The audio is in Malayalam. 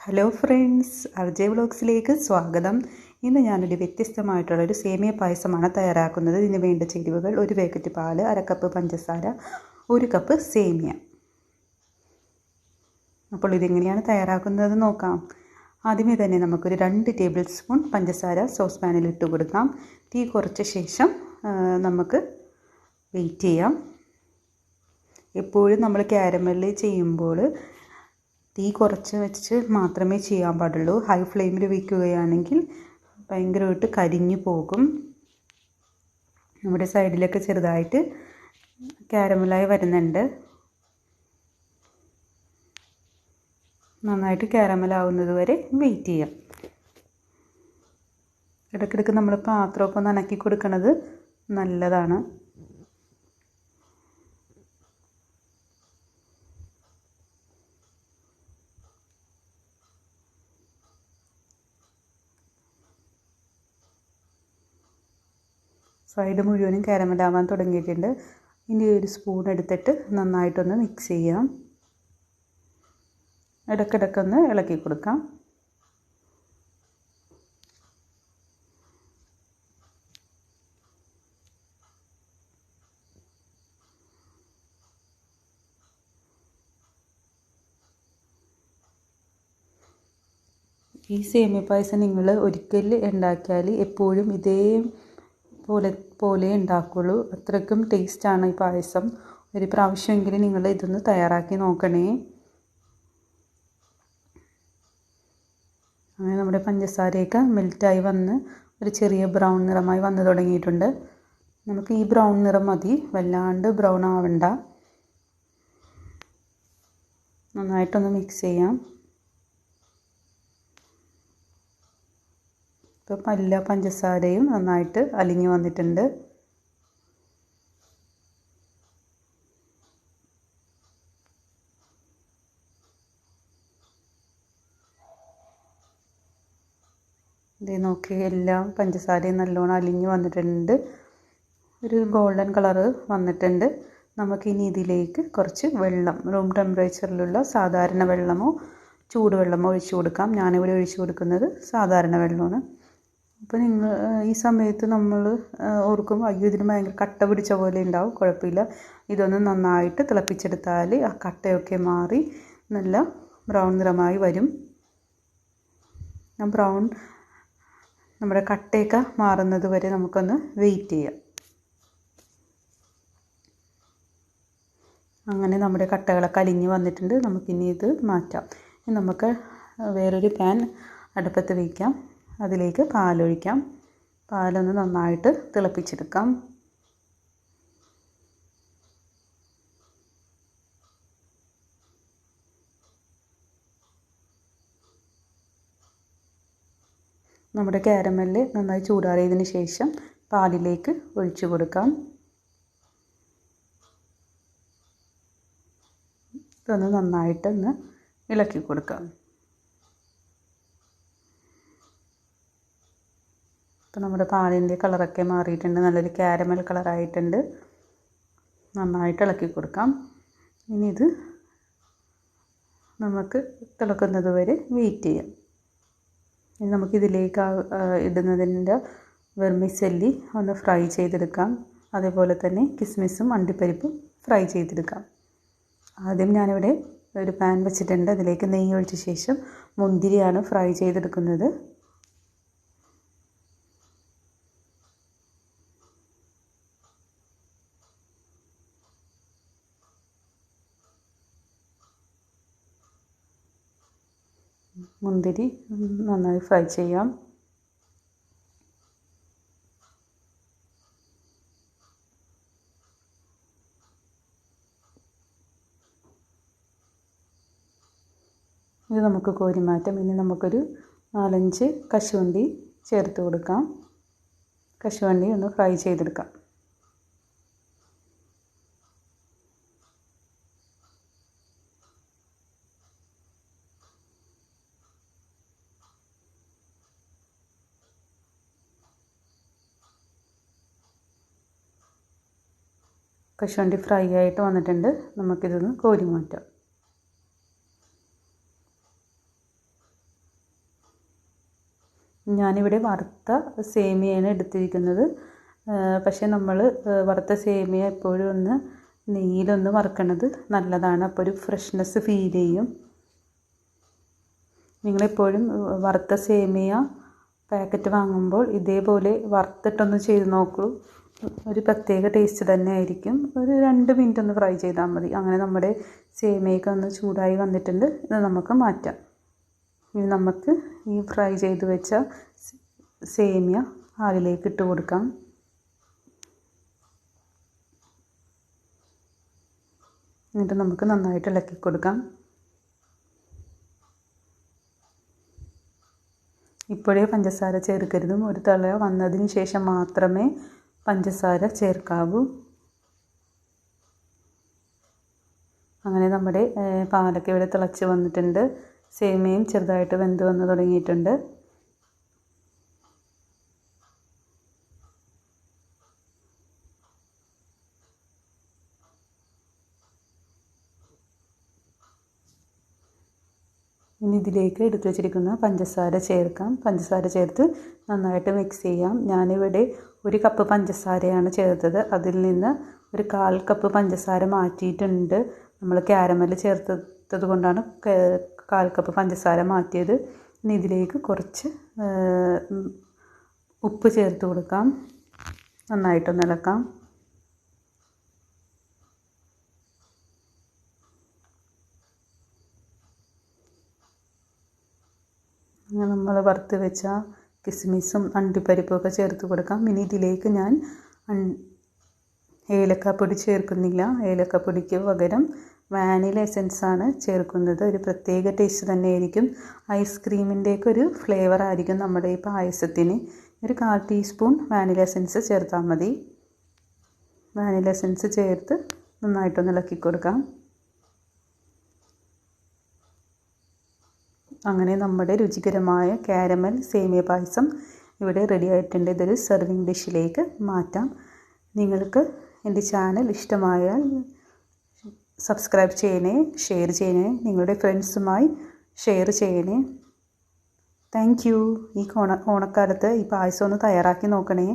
ഹലോ ഫ്രണ്ട്സ്, RJ വ്ളോഗ്സിലേക്ക് സ്വാഗതം. ഇന്ന് ഞാനൊരു വ്യത്യസ്തമായിട്ടുള്ളൊരു സേമിയ പായസമാണ് തയ്യാറാക്കുന്നത്. ഇതിന് വേണ്ട ചേരുവകൾ: 1 പാക്കറ്റ് പാല്, 1/2 കപ്പ് പഞ്ചസാര, 1 കപ്പ് സേമിയ. അപ്പോൾ ഇതെങ്ങനെയാണ് തയ്യാറാക്കുന്നത് നോക്കാം. ആദ്യമേ തന്നെ നമുക്കൊരു 2 ടേബിൾ സ്പൂൺ പഞ്ചസാര സോസ് പാനിൽ ഇട്ട് കൊടുക്കാം. തീ കുറച്ച ശേഷം നമുക്ക് വെയിറ്റ് ചെയ്യാം. എപ്പോഴും നമ്മൾ ക്യാരമൽ ചെയ്യുമ്പോൾ തീ കുറച്ച് വെച്ച് മാത്രമേ ചെയ്യാൻ പാടുള്ളൂ. ഹൈ ഫ്ലെയിമിൽ വയ്ക്കുകയാണെങ്കിൽ ഭയങ്കരമായിട്ട് കരിഞ്ഞു പോകും. നമ്മുടെ സൈഡിലൊക്കെ ചെറുതായിട്ട് കാരമലായി വരുന്നുണ്ട്. നന്നായിട്ട് കാരമലാവുന്നത് വരെ വെയിറ്റ് ചെയ്യാം. ഇടയ്ക്കിടയ്ക്ക് നമ്മൾ പാത്രമൊക്കെ ഒന്ന് നനക്കി കൊടുക്കുന്നത് നല്ലതാണ്. സൈഡ് മുഴുവനും കാരമലാവാൻ തുടങ്ങിയിട്ടുണ്ട്. ഇനി ഒരു സ്പൂൺ എടുത്തിട്ട് നന്നായിട്ടൊന്ന് മിക്സ് ചെയ്യാം. ഇടയ്ക്കിടയ്ക്കൊന്ന് ഇളക്കി കൊടുക്കാം. ഈ സേമിയ പായസം നിങ്ങൾ ഒരിക്കൽ ഉണ്ടാക്കിയാൽ എപ്പോഴും പോലെ ഉണ്ടാക്കുള്ളൂ. അത്രയ്ക്കും ടേസ്റ്റാണ് ഈ പായസം. ഒരു പ്രാവശ്യമെങ്കിലും നിങ്ങൾ ഇതൊന്ന് തയ്യാറാക്കി നോക്കണേ. അങ്ങനെ നമ്മുടെ പഞ്ചസാരയൊക്കെ മെൽറ്റായി വന്ന് ഒരു ചെറിയ ബ്രൗൺ നിറമായി വന്നു തുടങ്ങിയിട്ടുണ്ട്. നമുക്ക് ഈ ബ്രൗൺ നിറം മതി, വല്ലാണ്ട് ബ്രൗൺ ആവണ്ട. നന്നായിട്ടൊന്ന് മിക്സ് ചെയ്യാം. ഇപ്പം എല്ലാ പഞ്ചസാരയും നന്നായിട്ട് അലിഞ്ഞു വന്നിട്ടുണ്ട്. ഇത് നോക്കി, എല്ലാം പഞ്ചസാരയും നല്ലോണം അലിഞ്ഞു വന്നിട്ടുണ്ട്. ഒരു ഗോൾഡൻ കളറ് വന്നിട്ടുണ്ട്. നമുക്കിനി ഇതിലേക്ക് കുറച്ച് വെള്ളം, റൂം ടെമ്പറേച്ചറിലുള്ള സാധാരണ വെള്ളമോ ചൂടുവെള്ളമോ ഒഴിച്ചു കൊടുക്കാം. ഞാനിവിടെ ഒഴിച്ചു കൊടുക്കുന്നത് സാധാരണ വെള്ളമാണ്. അപ്പോൾ ഈ സമയത്ത് നമ്മൾ ഓർക്കും, അയ്യോ ഇതിന് ഭയങ്കര കട്ട പിടിച്ച പോലെ ഉണ്ടാവും. കുഴപ്പമില്ല, ഇതൊന്ന് നന്നായിട്ട് തിളപ്പിച്ചെടുത്താൽ ആ കട്ടയൊക്കെ മാറി നല്ല ബ്രൗൺ നിറമായി വരും. ബ്രൗൺ നമ്മുടെ കട്ടയൊക്കെ മാറുന്നത് വരെ നമുക്കൊന്ന് വെയിറ്റ് ചെയ്യാം. അങ്ങനെ നമ്മുടെ കട്ടകളൊക്കെ അലിഞ്ഞ് വന്നിട്ടുണ്ട്. നമുക്കിനി ഇത് മാറ്റാം. നമുക്ക് വേറൊരു പാൻ അടുപ്പത്ത് വയ്ക്കാം. അതിലേക്ക് പാലൊഴിക്കാം. പാലൊന്ന് നന്നായിട്ട് തിളപ്പിച്ചെടുക്കാം. നമ്മുടെ കാരമൽ നന്നായി ചൂടാറിയതിന് ശേഷം പാലിലേക്ക് ഒഴിച്ചു കൊടുക്കാം. ഇതൊന്ന് നന്നായിട്ടൊന്ന് ഇളക്കി കൊടുക്കാം. ഇപ്പോൾ നമ്മുടെ പാലിൻ്റെ കളറൊക്കെ മാറിയിട്ടുണ്ട്. നല്ലൊരു കാരമൽ കളറായിട്ടുണ്ട്. നന്നായിട്ട് ഇളക്കി കൊടുക്കാം. ഇനി ഇത് നമുക്ക് തിളക്കുന്നത് വരെ വെയിറ്റ് ചെയ്യാം. ഇനി നമുക്കിതിലേക്ക് ഇടുന്നതിൻ്റെ വെർമിസെല്ലി ഒന്ന് ഫ്രൈ ചെയ്തെടുക്കാം. അതേപോലെ തന്നെ കിസ്മിസും അണ്ടിപ്പരിപ്പും ഫ്രൈ ചെയ്തെടുക്കാം. ആദ്യം ഞാനിവിടെ ഒരു പാൻ വെച്ചിട്ടുണ്ട്. അതിലേക്ക് നെയ്യ് ഒഴിച്ച ശേഷം മുന്തിരിയാണ് ഫ്രൈ ചെയ്തെടുക്കുന്നത്. മുന്തിരി നന്നായി ഫ്രൈ ചെയ്യാം. ഇത് നമുക്ക് കോരി മാറ്റാം. ഇനി നമുക്കൊരു 4-5 കശുവണ്ടി ചേർത്ത് കൊടുക്കാം. കശുവണ്ടി ഒന്ന് ഫ്രൈ ചെയ്തെടുക്കാം. കശുവണ്ടി ഫ്രൈ ആയിട്ട് വന്നിട്ടുണ്ട്. നമുക്കിതൊന്ന് കോരി മാറ്റാം. ഞാനിവിടെ വറുത്ത സേമിയയാണ് എടുത്തിരിക്കുന്നത്. പക്ഷേ നമ്മൾ വറുത്ത സേമിയ എപ്പോഴും ഒന്ന് നെയ്യിലൊന്ന് വറുക്കണത് നല്ലതാണ്. അപ്പോൾ ഒരു ഫ്രഷ്നെസ് ഫീൽ ചെയ്യും. നിങ്ങളെപ്പോഴും വറുത്ത സേമിയ പാക്കറ്റ് വാങ്ങുമ്പോൾ ഇതേപോലെ വറുത്തിട്ടൊന്ന് ചെയ്ത് നോക്കൂ. ഒരു പ്രത്യേക ടേസ്റ്റ് തന്നെ ആയിരിക്കും. ഒരു 2 മിനിറ്റ് ഒന്ന് ഫ്രൈ ചെയ്താൽ മതി. അങ്ങനെ നമ്മുടെ സേമിയയൊക്കെ ഒന്ന് ചൂടായി വന്നിട്ടുണ്ട്. ഇത് നമുക്ക് മാറ്റാം. ഇനി നമുക്ക് ഈ ഫ്രൈ ചെയ്ത് വെച്ച സേമിയ അതിലേക്ക് ഇട്ട് കൊടുക്കാം. എന്നിട്ട് നമുക്ക് നന്നായിട്ട് ഇളക്കി കൊടുക്കാം. ഇപ്പോഴേ പഞ്ചസാര ചേർക്കരുതും. ഒരു തിള വന്നതിന് ശേഷം മാത്രമേ പഞ്ചസാര ചേർക്കാവൂ. അങ്ങനെ നമ്മുടെ പാലൊക്കെ ഇവിടെ തിളച്ച് വന്നിട്ടുണ്ട്. സേമിയയും ചെറുതായിട്ട് വെന്ത് വന്ന് തുടങ്ങിയിട്ടുണ്ട്. ഇനി ഇതിലേക്ക് എടുത്ത് വെച്ചിരിക്കുന്ന പഞ്ചസാര ചേർക്കാം. പഞ്ചസാര ചേർത്ത് നന്നായിട്ട് മിക്സ് ചെയ്യാം. ഞാനിവിടെ 1 കപ്പ് പഞ്ചസാരയാണ് ചേർത്തത്. അതിൽ നിന്ന് ഒരു 1/4 കപ്പ് പഞ്ചസാര മാറ്റിയിട്ടുണ്ട്. നമ്മൾ കാരമൽ ചേർത്തത് കൊണ്ടാണ് 1/4 കപ്പ് പഞ്ചസാര മാറ്റിയത്. ഇനി ഇതിലേക്ക് കുറച്ച് ഉപ്പ് ചേർത്ത് കൊടുക്കാം. നന്നായിട്ടൊന്ന് ഇളക്കാം. നമ്മൾ വറുത്ത് വെച്ച കിസ്മിസും അണ്ടിപ്പരിപ്പും ഒക്കെ ചേർത്ത് കൊടുക്കാം. ഇനി ഇതിലേക്ക് ഞാൻ ഏലക്കാപ്പൊടി ചേർക്കുന്നില്ല. ഏലക്കാപ്പൊടിക്ക് പകരം വാനില എസൻസാണ് ചേർക്കുന്നത്. ഒരു പ്രത്യേക ടേസ്റ്റ് തന്നെയായിരിക്കും. ഐസ്ക്രീമിൻ്റെയൊക്കെ ഒരു ഫ്ലേവർ ആയിരിക്കും നമ്മുടെ ഈ പായസത്തിന്. ഒരു 1/4 ടീസ്പൂൺ വാനില എസൻസ് ചേർത്താൽ മതി. വാനില എസൻസ് ചേർത്ത് നന്നായിട്ടൊന്ന് ഇളക്കി കൊടുക്കാം. അങ്ങനെ നമ്മുടെ രുചികരമായ കാരമൽ സേമിയ പായസം ഇവിടെ റെഡി ആയിട്ടുണ്ട്. ഇതൊരു സെർവിങ് ഡിഷിലേക്ക് മാറ്റാം. നിങ്ങൾക്ക് എൻ്റെ ചാനൽ ഇഷ്ടമായാൽ സബ്സ്ക്രൈബ് ചെയ്യണേ, ഷെയർ ചെയ്യണേ, നിങ്ങളുടെ ഫ്രണ്ട്സുമായി ഷെയർ ചെയ്യണേ. Thank you. ഈ ഓണക്കാലത്ത് ഈ പായസം ഒന്ന് തയ്യാറാക്കി നോക്കണേ.